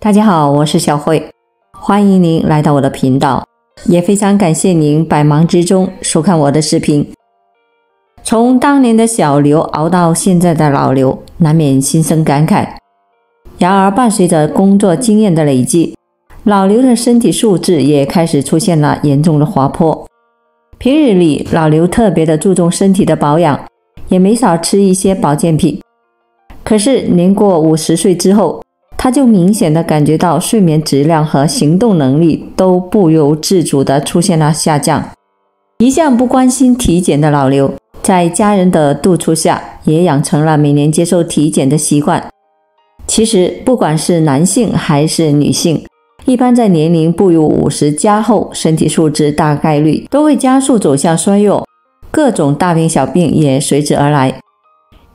大家好，我是小慧，欢迎您来到我的频道，也非常感谢您百忙之中收看我的视频。从当年的小刘熬到现在的老刘，难免心生感慨。然而伴随着工作经验的累积，老刘的身体素质也开始出现了严重的滑坡。平日里老刘特别的注重身体的保养，也没少吃一些保健品。可是年过50岁之后，他就明显的感觉到睡眠质量和行动能力都不由自主的出现了下降。一向不关心体检的老刘，在家人的督促下，也养成了每年接受体检的习惯。其实不管是男性还是女性，一般在年龄步入50加后，身体素质大概率都会加速走向衰弱，各种大病小病也随之而来。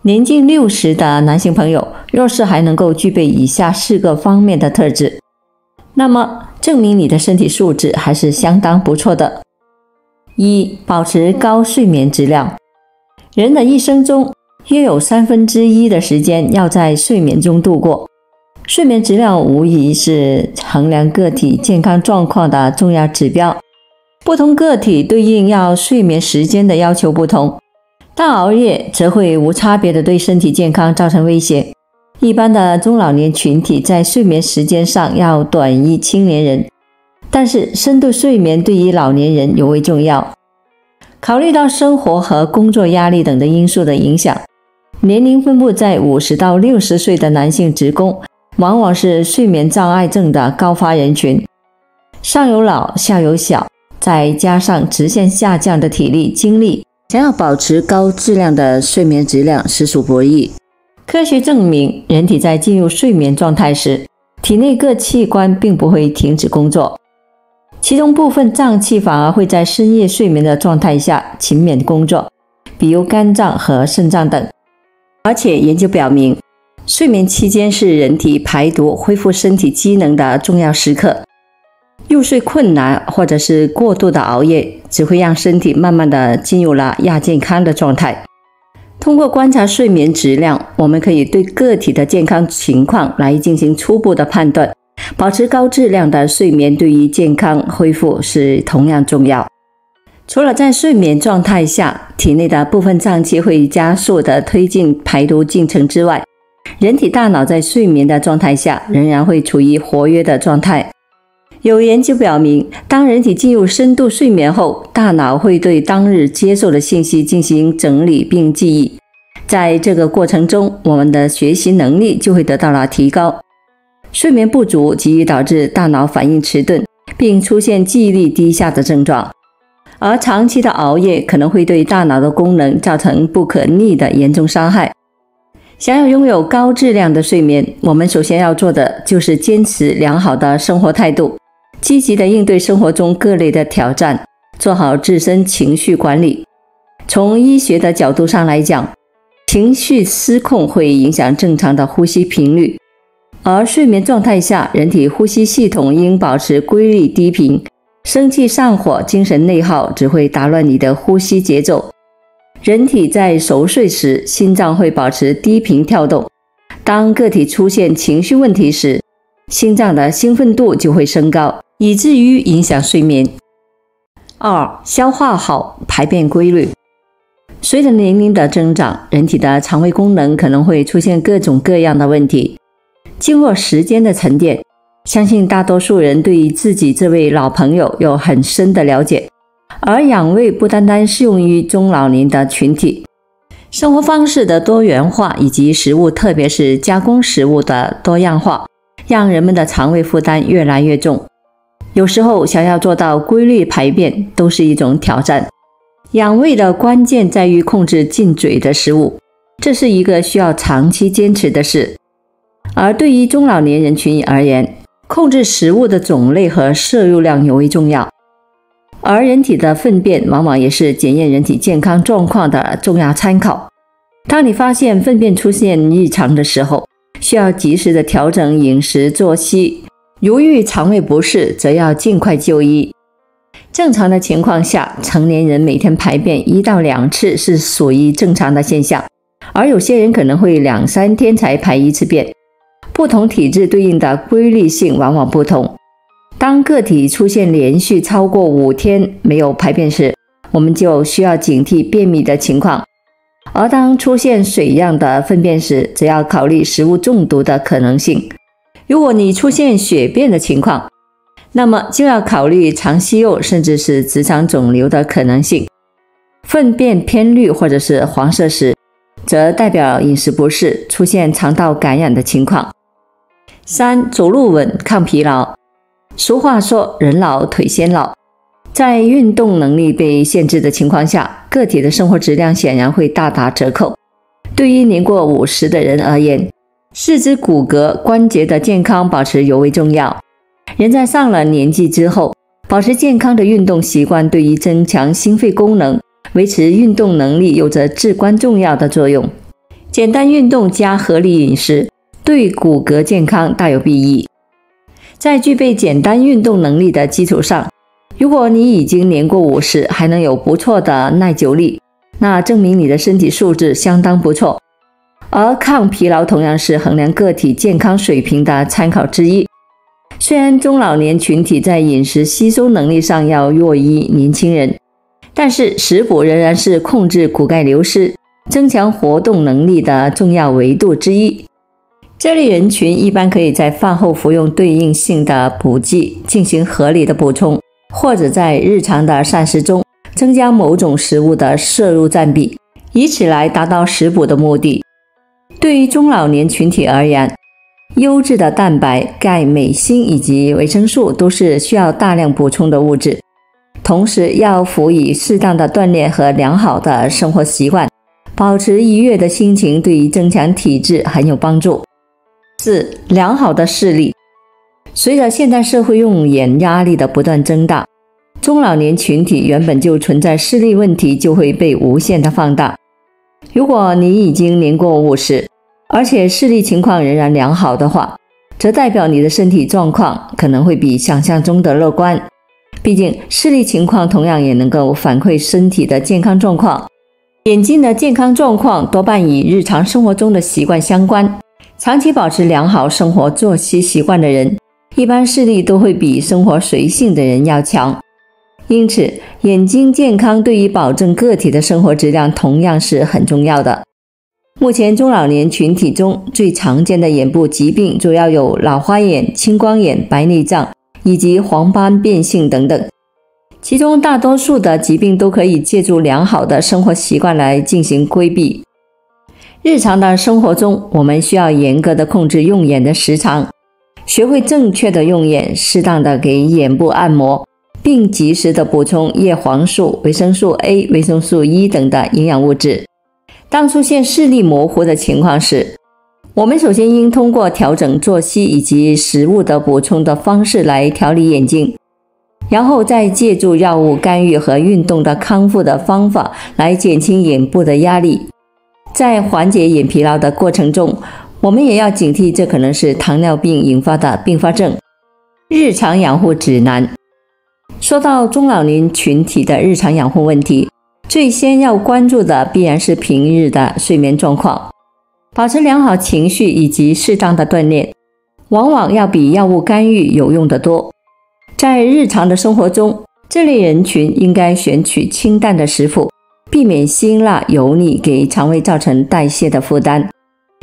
年近60的男性朋友，若是还能够具备以下4个方面的特质，那么证明你的身体素质还是相当不错的。1. 保持高睡眠质量。人的一生中，约有1/3的时间要在睡眠中度过。睡眠质量无疑是衡量个体健康状况的重要指标。不同个体对应要睡眠时间的要求不同，但熬夜则会无差别地对身体健康造成威胁。一般的中老年群体在睡眠时间上要短于青年人，但是深度睡眠对于老年人尤为重要。考虑到生活和工作压力等的因素的影响，年龄分布在50到60岁的男性职工，往往是睡眠障碍症的高发人群。上有老下有小，再加上直线下降的体力精力，想要保持高质量的睡眠质量实属不易。科学证明，人体在进入睡眠状态时，体内各器官并不会停止工作，其中部分脏器反而会在深夜睡眠的状态下勤勉工作，比如肝脏和肾脏等。而且研究表明，睡眠期间是人体排毒、恢复身体机能的重要时刻。入睡困难或者是过度的熬夜，只会让身体慢慢的进入了亚健康的状态。通过观察睡眠质量，我们可以对个体的健康情况来进行初步的判断。保持高质量的睡眠对于健康恢复是同样重要。除了在睡眠状态下，体内的部分脏器会加速的推进排毒进程之外，人体大脑在睡眠的状态下仍然会处于活跃的状态。有研究表明，当人体进入深度睡眠后，大脑会对当日接受的信息进行整理并记忆。在这个过程中，我们的学习能力就会得到了提高。睡眠不足极易导致大脑反应迟钝，并出现记忆力低下的症状。而长期的熬夜可能会对大脑的功能造成不可逆的严重伤害。想要拥有高质量的睡眠，我们首先要做的就是坚持良好的生活态度，积极地应对生活中各类的挑战，做好自身情绪管理。从医学的角度上来讲，情绪失控会影响正常的呼吸频率，而睡眠状态下，人体呼吸系统应保持规律低频。生气上火、精神内耗只会打乱你的呼吸节奏。人体在熟睡时，心脏会保持低频跳动。当个体出现情绪问题时，心脏的兴奋度就会升高，以至于影响睡眠。2. 消化好，排便规律。随着年龄的增长，人体的肠胃功能可能会出现各种各样的问题。经过时间的沉淀，相信大多数人对于自己这位老朋友有很深的了解。而养胃不单单适用于中老年的群体，生活方式的多元化以及食物，特别是加工食物的多样化，让人们的肠胃负担越来越重。有时候想要做到规律排便都是一种挑战。养胃的关键在于控制进嘴的食物，这是一个需要长期坚持的事。而对于中老年人群而言，控制食物的种类和摄入量尤为重要。而人体的粪便往往也是检验人体健康状况的重要参考。当你发现粪便出现异常的时候，需要及时的调整饮食作息，如遇肠胃不适，则要尽快就医。正常的情况下，成年人每天排便1到2次是属于正常的现象，而有些人可能会2-3天才排1次便。不同体质对应的规律性往往不同。当个体出现连续超过5天没有排便时，我们就需要警惕便秘的情况；而当出现水样的粪便时，则要考虑食物中毒的可能性。如果你出现血便的情况，那么就要考虑肠息肉甚至是直肠肿瘤的可能性。粪便偏绿或者是黄色时，则代表饮食不适，出现肠道感染的情况。3. 走路稳，抗疲劳。俗话说人老腿先老，在运动能力被限制的情况下，个体的生活质量显然会大打折扣。对于年过50的人而言，四肢骨骼关节的健康保持尤为重要。人在上了年纪之后，保持健康的运动习惯对于增强心肺功能、维持运动能力有着至关重要的作用。简单运动加合理饮食，对骨骼健康大有裨益。在具备简单运动能力的基础上，如果你已经年过50，还能有不错的耐久力，那证明你的身体素质相当不错。而抗疲劳同样是衡量个体健康水平的参考之一。虽然中老年群体在饮食吸收能力上要弱于年轻人，但是食补仍然是控制骨钙流失、增强活动能力的重要维度之一。这类人群一般可以在饭后服用对应性的补剂，进行合理的补充，或者在日常的膳食中增加某种食物的摄入占比，以此来达到食补的目的。对于中老年群体而言，优质的蛋白、钙、镁、锌以及维生素都是需要大量补充的物质，同时要辅以适当的锻炼和良好的生活习惯，保持愉悦的心情对于增强体质很有帮助。4. 良好的视力。随着现代社会用眼压力的不断增大，中老年群体原本就存在视力问题就会被无限的放大。如果你已经年过50，而且视力情况仍然良好的话，则代表你的身体状况可能会比想象中的乐观。毕竟视力情况同样也能够反馈身体的健康状况。眼睛的健康状况多半与日常生活中的习惯相关。长期保持良好生活作息习惯的人，一般视力都会比生活随性的人要强。因此，眼睛健康对于保证个体的生活质量同样是很重要的。目前中老年群体中最常见的眼部疾病主要有老花眼、青光眼、白内障以及黄斑变性等等，其中大多数的疾病都可以借助良好的生活习惯来进行规避。日常的生活中，我们需要严格的控制用眼的时长，学会正确的用眼，适当的给眼部按摩，并及时的补充叶黄素、维生素 A、维生素 E 等的营养物质。当出现视力模糊的情况时，我们首先应通过调整作息以及食物的补充的方式来调理眼睛，然后再借助药物干预和运动的康复的方法来减轻眼部的压力。在缓解眼疲劳的过程中，我们也要警惕这可能是糖尿病引发的并发症。日常养护指南。说到中老年群体的日常养护问题，最先要关注的必然是平日的睡眠状况。保持良好情绪以及适当的锻炼，往往要比药物干预有用得多。在日常的生活中，这类人群应该选取清淡的食谱，避免辛辣油腻给肠胃造成代谢的负担，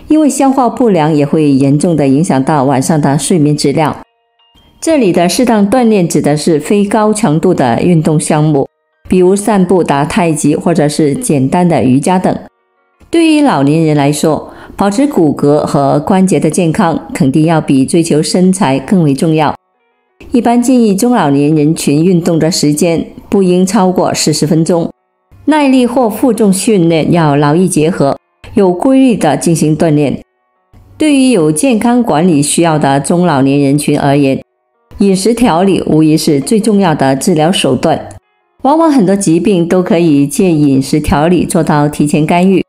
因为消化不良也会严重的影响到晚上的睡眠质量。这里的适当锻炼指的是非高强度的运动项目，比如散步、打太极或者是简单的瑜伽等。对于老年人来说，保持骨骼和关节的健康肯定要比追求身材更为重要。一般建议中老年人群运动的时间不应超过40分钟，耐力或负重训练要劳逸结合，有规律地进行锻炼。对于有健康管理需要的中老年人群而言，饮食调理无疑是最重要的治疗手段。往往很多疾病都可以借饮食调理做到提前干预。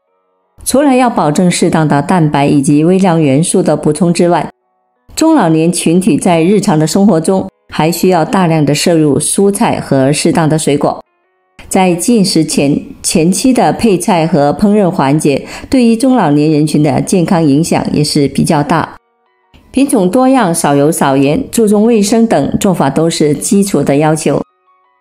除了要保证适当的蛋白以及微量元素的补充之外，中老年群体在日常的生活中还需要大量的摄入蔬菜和适当的水果。在进食前期的配菜和烹饪环节，对于中老年人群的健康影响也是比较大。品种多样、少油少盐、注重卫生等做法都是基础的要求。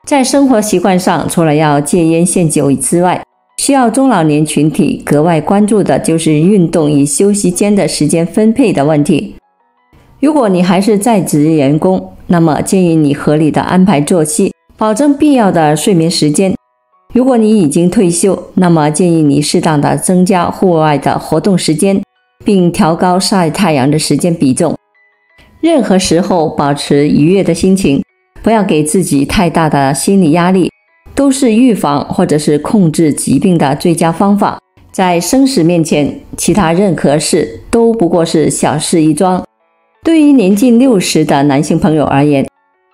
在生活习惯上，除了要戒烟限酒之外，需要中老年群体格外关注的就是运动与休息间的时间分配的问题。如果你还是在职员工，那么建议你合理的安排作息，保证必要的睡眠时间。如果你已经退休，那么建议你适当的增加户外的活动时间，并调高晒太阳的时间比重。任何时候保持愉悦的心情，不要给自己太大的心理压力，都是预防或者是控制疾病的最佳方法。在生死面前，其他任何事都不过是小事一桩。对于年近60的男性朋友而言，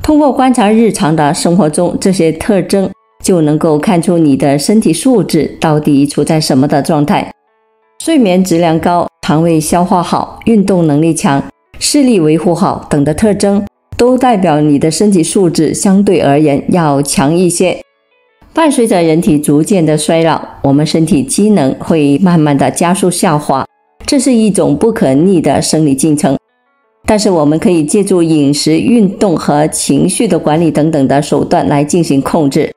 通过观察日常的生活中这些特征，就能够看出你的身体素质到底处在什么的状态。睡眠质量高、肠胃消化好、运动能力强、视力维护好等的特征，都代表你的身体素质相对而言要强一些。伴随着人体逐渐的衰老，我们身体机能会慢慢的加速下滑，这是一种不可逆的生理进程。但是我们可以借助饮食、运动和情绪的管理等等的手段来进行控制。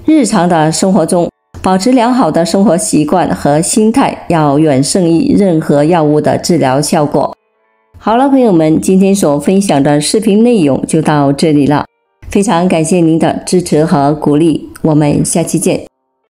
日常的生活中，保持良好的生活习惯和心态，要远胜于任何药物的治疗效果。好了，朋友们，今天所分享的视频内容就到这里了，非常感谢您的支持和鼓励，我们下期见。